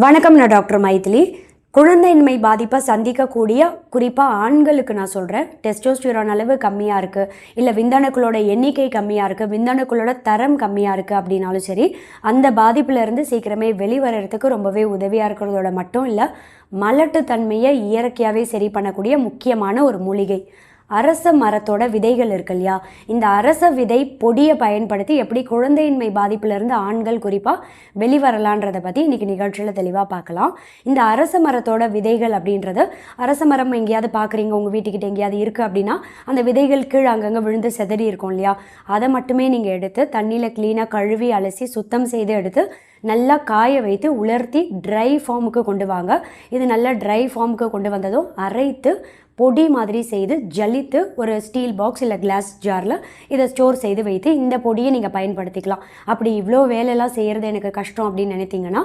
வணக்கம். நான் டாக்டர் மைதிலி. குழந்தையின்மை பாதிப்பை சந்திக்கக்கூடிய குறிப்பாக ஆண்களுக்கு நான் சொல்கிறேன். டெஸ்டோஸ்டிரான் அளவு கம்மியாக இருக்குது, இல்லை விந்தணுக்களோட எண்ணிக்கை கம்மியாக இருக்குது, விந்தணுக்களோட தரம் கம்மியாக இருக்குது அப்படின்னாலும் சரி, அந்த பாதிப்புலேருந்து சீக்கிரமே வெளிவரத்துக்கு ரொம்பவே உதவியாக இருக்கிறதோட மட்டும் இல்லை, மலட்டுத்தன்மையை இயற்கையாகவே சரி பண்ணக்கூடிய முக்கியமான ஒரு மூலிகை அரச மரத்தோட விதைகள் இருக்கு இல்லையா, இந்த அரச விதை பொடியை பயன்படுத்தி எப்படி குழந்தையின்மை பாதிப்புலேருந்து ஆண்கள் குறிப்பாக வெளிவரலான்றதை பற்றி இன்றைக்கி நிகழ்ச்சியில் தெளிவாக பார்க்கலாம். இந்த அரச மரத்தோட விதைகள் அப்படின்றது, அரச மரம் எங்கேயாவது பார்க்குறீங்க, உங்கள் வீட்டுக்கிட்ட எங்கேயாவது இருக்குது அப்படின்னா அந்த விதைகள் கீழே அங்கங்கே விழுந்து செதறி இருக்கும் இல்லையா, அதை மட்டுமே நீங்கள் எடுத்து தண்ணியில் க்ளீனாக கழுவி அலசி சுத்தம் செய்து எடுத்து நல்லா காய வைத்து உலர்த்தி ட்ரை ஃபார்முக்கு கொண்டு வாங்க. இது நல்லா ட்ரை ஃபார்முக்கு கொண்டு வந்ததும் அரைத்து பொடி மாதிரி செய்து ஜலித்து ஒரு ஸ்டீல் பாக்ஸ் இல்லை கிளாஸ் ஜாரில் இதை ஸ்டோர் செய்து வைத்து இந்த பொடியை நீங்கள் பயன்படுத்திக்கலாம். அப்படி இவ்வளோ வேலையெல்லாம் செய்கிறது எனக்கு கஷ்டம் அப்படின்னு நினைத்தீங்கன்னா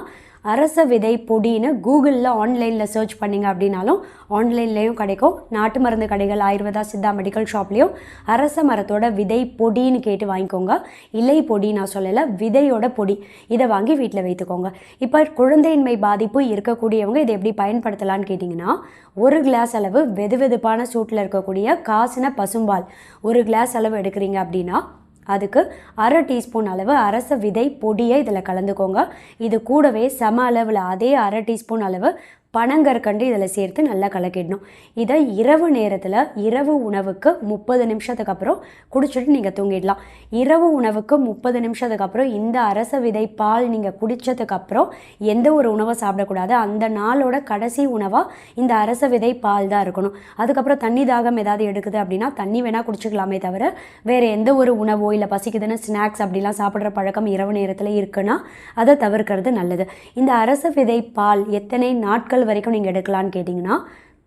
அரச விதை பொடின்னு கூகுளில் ஆன்லைனில் சர்ச் பண்ணிங்க அப்படின்னாலும் ஆன்லைன்லேயும் கிடைக்கும். நாட்டு மருந்து கடைகள், ஆயுர்வேதா, சித்தா மெடிக்கல் ஷாப்லேயும் அரச மரத்தோட விதை பொடின்னு கேட்டு வாங்கிக்கோங்க. இலை பொடி நான் சொல்லலை, விதையோட பொடி. இதை வாங்கி வீட்டில் வைத்துக்கோங்க. இப்போ குழந்தையின்மை பாதிப்பு இருக்கக்கூடியவங்க இதை எப்படி பயன்படுத்தலான்னு கேட்டிங்கன்னா, ஒரு கிளாஸ் அளவு வெதுவெதுப்பான சூட்டில் இருக்கக்கூடிய காசின பசும்பால் ஒரு கிளாஸ் அளவு எடுக்கிறீங்க அப்படின்னா அதுக்கு அரை டீஸ்பூன் அளவு அரச விதை பொடியை இதில் கலந்துக்கோங்க. இது கூடவே சம அளவில் அதே அரை டீஸ்பூன் அளவு பனங்கற்கண்டு இதில் சேர்த்து நல்லா கலக்கிடணும். இதை இரவு நேரத்தில் இரவு உணவுக்கு 30 நிமிஷத்துக்கு அப்புறம் குடிச்சிட்டு நீங்கள் தூங்கிடலாம். இரவு உணவுக்கு 30 நிமிஷத்துக்கு அப்புறம் இந்த அரச விதை பால் நீங்கள் குடித்ததுக்கப்புறம் எந்த ஒரு உணவை சாப்பிடக்கூடாது. அந்த நாளோட கடைசி உணவாக இந்த அரச விதை பால் தான் இருக்கணும். அதுக்கப்புறம் தண்ணி தாகம் ஏதாவது எடுக்குது அப்படின்னா தண்ணி வேணால் குடிச்சிக்கலாமே தவிர வேறு எந்த ஒரு உணவோ இல்லை பசிக்குதுன்னு ஸ்நாக்ஸ் அப்படிலாம் சாப்பிட்ற பழக்கம் இரவு நேரத்தில் இருக்குன்னா அதை தவிர்க்கிறது நல்லது. இந்த அரச விதை பால் எத்தனை நாட்கள் வரைக்கும் நீங்கள் எடுக்கலான்னு கேட்டிங்கன்னா,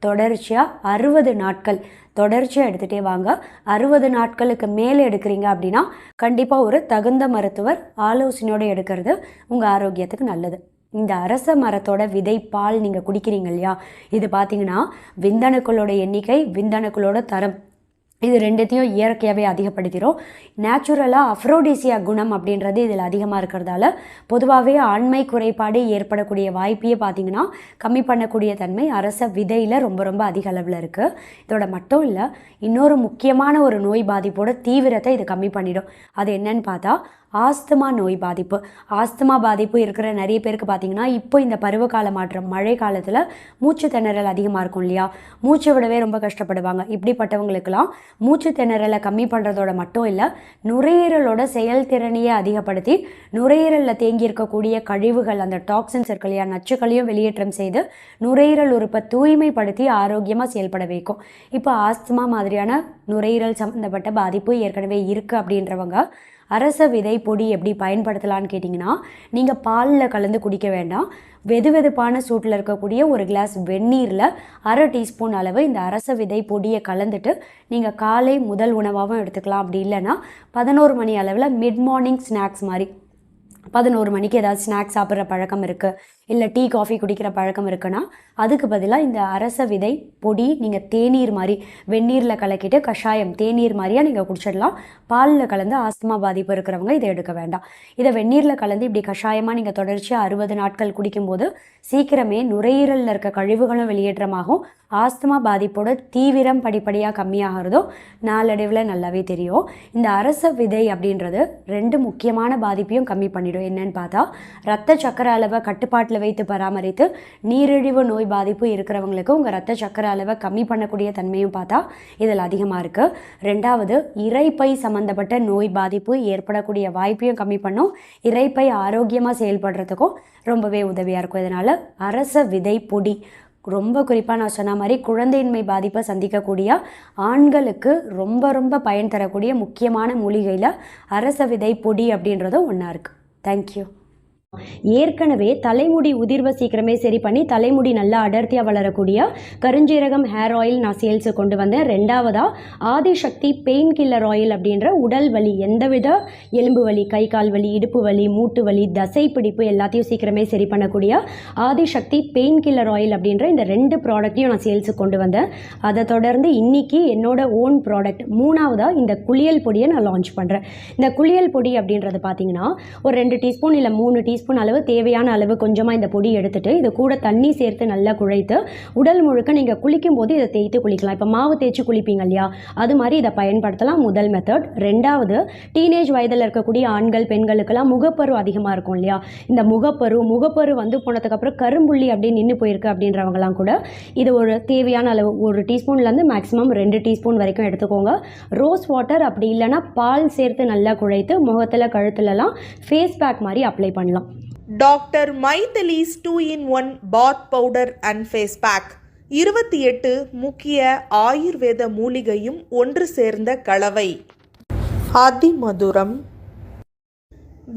தொடர்ச்சியாக 60 நாட்கள் தொடர்ச்சியாக எடுத்துகிட்டே வாங்க. 60 நாட்களுக்கு மேலே எடுக்கிறீங்க அப்படின்னா கண்டிப்பாக ஒரு தகுந்த மருத்துவர் ஆலோசனையோடு எடுக்கிறது உங்கள் ஆரோக்கியத்துக்கு நல்லது. இந்த அரச மரத்தோட விதை பால் நீங்கள் குடிக்கிறீங்க இல்லையா, இது பார்த்தீங்கன்னா விந்தணுக்களோட எண்ணிக்கை, விந்தணுக்களோட தரம், இது ரெண்டுத்தையும் இயற்கையாகவே அதிகப்படுத்திடும். நேச்சுரலாக அஃப்ரோடிசியா குணம் அப்படின்றது இதில் அதிகமாக இருக்கிறதால பொதுவாகவே ஆண்மை குறைபாடு ஏற்படக்கூடிய வாய்ப்பையே பார்த்திங்கன்னா கம்மி பண்ணக்கூடிய தன்மை அரச விதையில் ரொம்ப ரொம்ப அதிக அளவில் இருக்குது. இதோட மட்டும் இல்லை, இன்னொரு முக்கியமான ஒரு நோய் பாதிப்போட தீவிரத்தை இது கம்மி பண்ணிடும். அது என்னன்னு பார்த்தா ஆஸ்துமா நோய் பாதிப்பு. ஆஸ்துமா பாதிப்பு இருக்கிற நிறைய பேருக்கு பார்த்திங்கன்னா இப்போ இந்த பருவகால மாற்றம், மழை காலத்தில் மூச்சு திணறல் அதிகமாக இருக்கும் இல்லையா, மூச்சு விடவே ரொம்ப கஷ்டப்படுவாங்க. இப்படிப்பட்டவங்களுக்கெல்லாம் மூச்சு திணறலை கம்மி பண்ணுறதோட மட்டும் இல்லை, நுரையீரலோட செயல்திறனையே அதிகப்படுத்தி நுரையீரலில் தேங்கி இருக்கக்கூடிய கழிவுகள், அந்த டாக்ஸின்ஸ் இருக்கு இல்லையா, நச்சுக்களையும் வெளியேற்றம் செய்து நுரையீரல் உறுப்பை தூய்மைப்படுத்தி ஆரோக்கியமாக செயல்பட வைக்கும். இப்போ ஆஸ்துமா மாதிரியான நுரையீரல் சம்மந்தப்பட்ட பாதிப்பு ஏற்கனவே இருக்குது அப்படின்றவங்க அரச விதை பொடி எப்படி பயன்படுத்தலான்னு கேட்டிங்கன்னா, நீங்கள் பாலில் கலந்து குடிக்க வேண்டாம். வெதுவெதுப்பான சூட்டில் இருக்கக்கூடிய ஒரு கிளாஸ் வெந்நீரில் அரை டீஸ்பூன் அளவு இந்த அரச விதை பொடியை கலந்துட்டு நீங்கள் காலை முதல் உணவாகவும் எடுத்துக்கலாம். அப்படி இல்லைன்னா 11 மணி அளவில் மிட் மார்னிங் ஸ்நாக்ஸ் மாதிரி 11 மணிக்கு ஏதாவது ஸ்நாக்ஸ் சாப்பிட்ற பழக்கம் இருக்குது, இல்லை டீ காஃபி குடிக்கிற பழக்கம் இருக்குன்னா அதுக்கு பதிலாக இந்த அரச விதை பொடி நீங்கள் தேநீர் மாதிரி வெந்நீரில் கலக்கிட்டு கஷாயம் தேநீர் மாதிரியாக நீங்கள் குடிச்சிடலாம். பாலில் கலந்து ஆஸ்துமா பாதிப்பு இருக்கிறவங்க இதை எடுக்க வேண்டாம். இதை வெந்நீரில் கலந்து இப்படி கஷாயமாக நீங்கள் தொடர்ச்சியாக 60 நாட்கள் குடிக்கும்போது சீக்கிரமே நுரையீரலில் இருக்க கழிவுகளும் வெளியேற்றமாகும். ஆஸ்துமா பாதிப்போட தீவிரம் படிப்படியாக கம்மியாகிறதும் நாளடைவில் நல்லாவே தெரியும். இந்த அரச விதை அப்படின்றது 2 முக்கியமான பாதிப்பையும் கம்மி பண்ணிடும். என்னன்னு பார்த்தா, ரத்த சக்கரை அளவை கட்டுப்பாட்டில் வைத்து பராமரித்து நீரிழிவு நோய் பாதிப்பு இருக்கிறவங்களுக்கு உங்கள் ரத்த சக்கரை அளவை கம்மி பண்ணக்கூடிய தன்மையும் பார்த்தா இதில் அதிகமாக இருக்குது. 2வது, இரைப்பை சம்மந்தப்பட்ட நோய் பாதிப்பு ஏற்படக்கூடிய வாய்ப்பையும் கம்மி பண்ணும். இரைப்பை ஆரோக்கியமாக செயல்படுறதுக்கும் ரொம்பவே உதவியாக இருக்கும். இதனால் அரச விதை பொடி ரொம்ப குறிப்பாக நான் சொன்ன மாதிரி குழந்தையின்மை பாதிப்பை சந்திக்கக்கூடிய ஆண்களுக்கு ரொம்ப ரொம்ப பயன் தரக்கூடிய முக்கியமான மூலிகையில் அரச விதை பொடி அப்படின்றதும் ஒன்றா இருக்குது. தேங்க்யூ. ஏற்கனவே தலைமுடி உதிர்வை சீக்கிரமே சரி பண்ணி தலைமுடி நல்லா அடர்த்தியாக வளரக்கூடிய கருஞ்சீரகம் ஹேர் ஆயில் நான் சேல்ஸு கொண்டு வந்தேன். 2வதாக ஆதிசக்தி பெயின் கில்லர் ஆயில் அப்படின்ற உடல் வலி, எந்தவித எலும்பு வலி, கை கால் வலி, இடுப்பு வலி, மூட்டு வலி, தசை பிடிப்பு எல்லாத்தையும் சீக்கிரமே சரி பண்ணக்கூடிய ஆதிசக்தி பெயின் கில்லர் ஆயில் அப்படின்ற இந்த 2 ப்ராடக்ட்டையும் நான் சேல்ஸுக்கு கொண்டு வந்தேன். அதை தொடர்ந்து இன்றைக்கி என்னோட ஓன் ப்ராடக்ட் 3வதாக இந்த குளியல் பொடியை நான் லான்ச் பண்ணுறேன். இந்த குளியல் பொடி அப்படின்றது பார்த்திங்கன்னா ஒரு 2 டீஸ்பூன் இல்லை 3 டீஸ்பூன் டீஸ்பூன் அளவு தேவையான அளவு கொஞ்சமாக இந்த பொடி எடுத்துகிட்டு இது கூட தண்ணி சேர்த்து நல்லா குழைத்து உடல் முழுக்க நீங்கள் குளிக்கும் போது இதை தேய்த்து குளிக்கலாம். இப்போ மாவு தேய்ச்சி குளிப்பீங்க இல்லையா, அது மாதிரி இதை பயன்படுத்தலாம். முதல் மெத்தட். ரெண்டாவது, டீனேஜ் வயதில் இருக்கக்கூடிய ஆண்கள் பெண்களுக்கெல்லாம் முகப்பரு அதிகமாக இருக்கும் இல்லையா, இந்த முகப்பரு வந்து போனதுக்கப்புறம் கரும்புள்ளி அப்படியே நின்று போயிருக்கு அப்படின்றவங்கலாம் கூட இது ஒரு தேவையான அளவு 1 டீஸ்பூன்லேருந்து மேக்ஸிமம் 2 டீஸ்பூன் வரைக்கும் எடுத்துக்கோங்க. ரோஸ் வாட்டர் அப்படி இல்லைனா பால் சேர்த்து நல்லா குழைத்து முகத்தில் கழுத்துலலாம் ஃபேஸ் பேக் மாதிரி அப்ளை பண்ணலாம். Doctor Mythili's 2-in-1 bath powder and face pack 28 முக்கிய ஆயுர்வேத மூலிகையும் ஒன்று சேர்ந்த கலவை. அதிமதுரம்,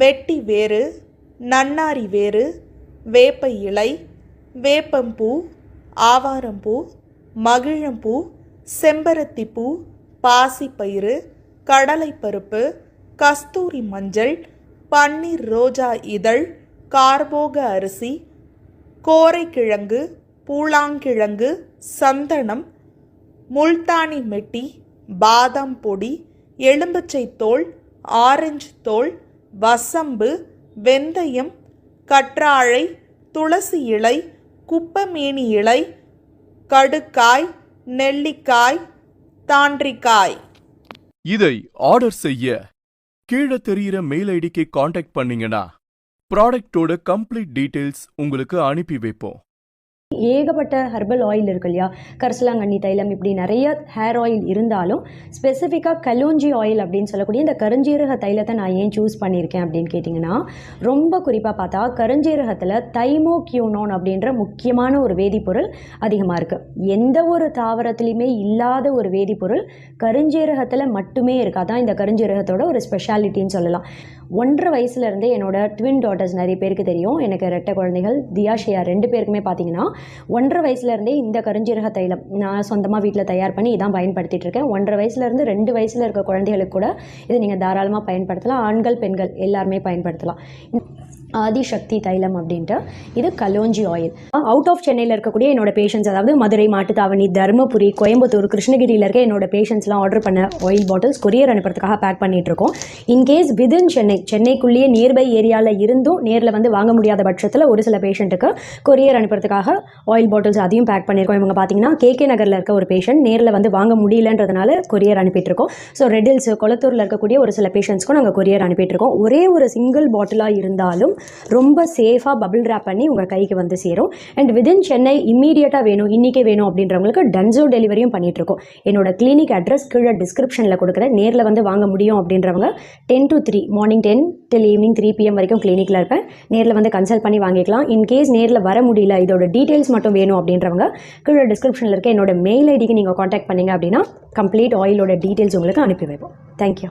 வெட்டி வேறு, நன்னாரி வேறு, வேப்ப இலை, வேப்பம்பூ, ஆவாரம்பூ, மகிழம்பூ, செம்பருத்திப்பூ, பாசிப்பயிறு, கடலைப்பருப்பு, கஸ்தூரி மஞ்சள், பன்னீர் ரோஜா இதழ், கார்போக அரிசி, கோரைக்கிழங்கு, பூளாங்கிழங்கு, சந்தனம், முல்தானி மெட்டி, பாதாம் பொடி, எலும்பச்சை தோல், ஆரஞ்சு தோல், வசம்பு, வெந்தயம், கற்றாழை, துளசி இலை, குப்பமேனி இலை, கடுக்காய், நெல்லிக்காய், தாண்டிக்காய். இதை ஆர்டர் செய்ய கீழே தெரிகிற மெயில் ஐடிக்கு காண்டாக்ட் பண்ணீங்கன்னா ப்ராடக்டோட கம்ப்ளீட் டீட்டெயில்ஸ் உங்களுக்கு அனுப்பி வைப்போம். ஏகப்பட்ட ஹெர்பல் ஆயில் இருக்கு இல்லையா, கரிசலாங்கண்ணி தைலம், இப்படி நிறைய ஹேர் ஆயில் இருந்தாலும் ஸ்பெசிஃபிக்காக கலோஞ்சி ஆயில் அப்படின்னு சொல்லக்கூடிய இந்த கருஞ்சீரக தைலத்தை நான் ஏன் சூஸ் பண்ணியிருக்கேன் அப்படின்னு கேட்டிங்கன்னா, ரொம்ப குறிப்பாக பார்த்தா கருஞ்சீரகத்தில் தைமோக்யூனோன் அப்படின்ற முக்கியமான ஒரு வேதிப்பொருள் அதிகமாக இருக்குது. எந்த ஒரு தாவரத்துலேயுமே இல்லாத ஒரு வேதிப்பொருள் கருஞ்சீரகத்தில் மட்டுமே இருக்குது. அதான் இந்த கருஞ்சீரகத்தோட ஒரு ஸ்பெஷாலிட்டின்னு சொல்லலாம். 1.5 வயசுலேருந்தே என்னோட ட்வின் டாட்டர்ஸ் நிறைய பேருக்கு தெரியும், எனக்கு 2 குழந்தைகள், தியாஷியா 2 பேருக்குமே பார்த்தீங்கன்னா 1.5 வயசுலேருந்தே இந்த கருஞ்சீரக தைலம் நான் சொந்தமாக வீட்டில் தயார் பண்ணி இதான் பயன்படுத்திட்டு இருக்கேன். 1.5 வயசுலேருந்து 2 வயசில் இருக்க குழந்தைகளுக்கு கூட இதை நீங்கள் தாராளமாக பயன்படுத்தலாம். ஆண்கள் பெண்கள் எல்லாருமே பயன்படுத்தலாம். ஆதிசக்தி தைலம் அப்படின்ட்டு இது கலோஞ்சி ஆயில். அவுட் ஆஃப் சென்னையில் இருக்கக்கூடிய என்னோட பேஷண்ட்ஸ், அதாவது மதுரை, மாட்டுத்தாவணி, தருமபுரி, கோயம்புத்தூர், கிருஷ்ணகிரியில் இருக்க என்னோட பேஷண்ட்ஸ்லாம் ஆர்டர் பண்ண ஆயில் பாட்டில்ஸ் கொரியர் அனுப்புறதுக்காக பேக் பண்ணிகிட்ருக்கோம். இன்கேஸ் விதின் சென்னைக்குள்ளேயே நியர்பை ஏரியாவில் இருந்தும் நேரில் வந்து வாங்க முடியாத பட்சத்தில் ஒரு சில பேஷண்ட்டுக்கு கொரியர் அனுப்புறதுக்காக ஆயில் பாட்டில்ஸ் அதையும் பேக் பண்ணியிருக்கோம். இவங்க பார்த்தீங்கன்னா கேகே நகரில் இருக்க ஒரு பேஷண்ட் நேரில் வந்து வாங்க முடியலன்றதுனால கொரியர் அனுப்பிட்டுருக்கோம். ஸோ ரெட்டில்ஸ், கொளத்தூரில் இருக்கக்கூடிய ஒரு சில பேஷண்ட்ஸ்க்கும் நாங்கள் கொரியர் அனுப்பிட்டுருக்கோம். ஒரே ஒரு சிங்கிள் பாட்டிலாக இருந்தாலும் ரொம்ப சேஃபாக பபிள் ரேப் பண்ணி உங்கள் கைக்கு வந்து சேரும். அண்ட் விதின் சென்னை இம்மீடியட்டாக வேணும், இன்றைக்கே வேணும் அப்படின்றவங்களுக்கு டன்சோ டெலிவரியும் பண்ணிகிட்ருக்கோம். என்னோட கிளினிக் அட்ரஸ் கீழே டிஸ்கிரிப்ஷனில் கொடுக்குறேன். நேரில் வந்து வாங்க முடியும் அப்படின்றவங்க 10 to 3, morning 10 till evening 3 PM வரைக்கும் கிளினிக்கில் இருப்பேன். நேரில் வந்து கன்சல்ட் பண்ணி வாங்கிக்கலாம். இன்கேஸ் நேரில் வர முடியல, இதோட டீட்டெயில்ஸ் மட்டும் வேணும் அப்படின்றவங்க கீழே டிஸ்கிரிப்ஷனில் இருக்க என்னோட மெயில் ஐடிக்கு நீங்கள் காண்டாக்ட் பண்ணிங்க அப்படின்னா கம்ப்ளீட் ஆயிலோட டீட்டெயில்ஸ் உங்களுக்கு அனுப்பி வைப்போம். தேங்க்யூ.